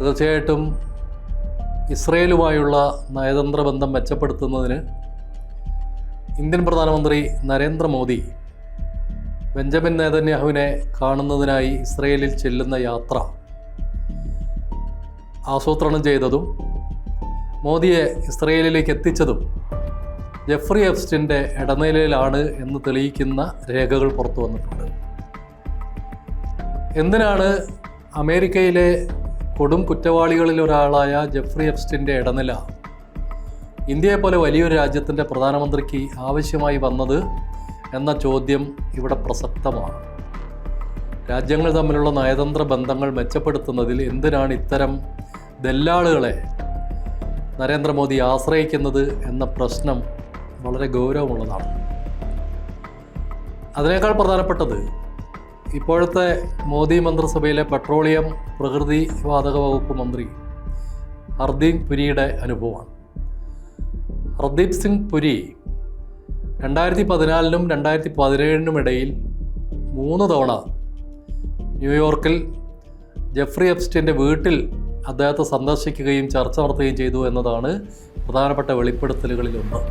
തീർച്ചയായിട്ടും ഇസ്രയേലുമായുള്ള നയതന്ത്ര ബന്ധം മെച്ചപ്പെടുത്തുന്നതിന് ഇന്ത്യൻ പ്രധാനമന്ത്രി നരേന്ദ്രമോദി ബെഞ്ചമിൻ നെതന്യാഹുവിനെ കാണുന്നതിനായി ഇസ്രയേലിൽ ചെല്ലുന്ന യാത്ര ആസൂത്രണം ചെയ്തതും മോദിയെ ഇസ്രയേലിലേക്ക് എത്തിച്ചതും ജെഫ്രി എപ്സ്റ്റീൻ്റെ ഇടനിലയിലാണ് എന്ന് തെളിയിക്കുന്ന രേഖകൾ പുറത്തു വന്നിട്ടുണ്ട്. എന്തിനാണ് അമേരിക്കയിലെ കൊടും കുറ്റവാളികളിൽ ഒരാളായ ജെഫ്രി എപ്സ്റ്റീൻ്റെ ഇടനില ഇന്ത്യയെപ്പോലെ വലിയൊരു രാജ്യത്തിൻ്റെ പ്രധാനമന്ത്രിക്ക് ആവശ്യമായി വന്നത് എന്ന ചോദ്യം ഇവിടെ പ്രസക്തമാണ്. രാജ്യങ്ങൾ തമ്മിലുള്ള നയതന്ത്ര ബന്ധങ്ങൾ മെച്ചപ്പെടുത്തുന്നതിൽ എന്തിനാണ് ഇത്തരം ദല്ലാളുകളെ നരേന്ദ്രമോദി ആശ്രയിക്കുന്നത് എന്ന പ്രശ്നം വളരെ ഗൗരവമുള്ളതാണ്. അതിനേക്കാൾ പ്രധാനപ്പെട്ടത് ഇപ്പോഴത്തെ മോദി മന്ത്രിസഭയിലെ പെട്രോളിയം പ്രകൃതി വാതക വകുപ്പ് മന്ത്രി ഹർദീപ് പുരിയുടെ അനുഭവമാണ്. ഹർദീപ് സിംഗ് പുരി 2014-നും 2017-നും ഇടയിൽ 3 തവണ ന്യൂയോർക്കിൽ ജെഫ്രി എപ്സ്റ്റീൻ്റെ വീട്ടിൽ അദ്ദേഹത്തെ സന്ദർശിക്കുകയും ചർച്ച നടത്തുകയും ചെയ്തു എന്നതാണ് പ്രധാനപ്പെട്ട വെളിപ്പെടുത്തലുകളിലൊന്ന്.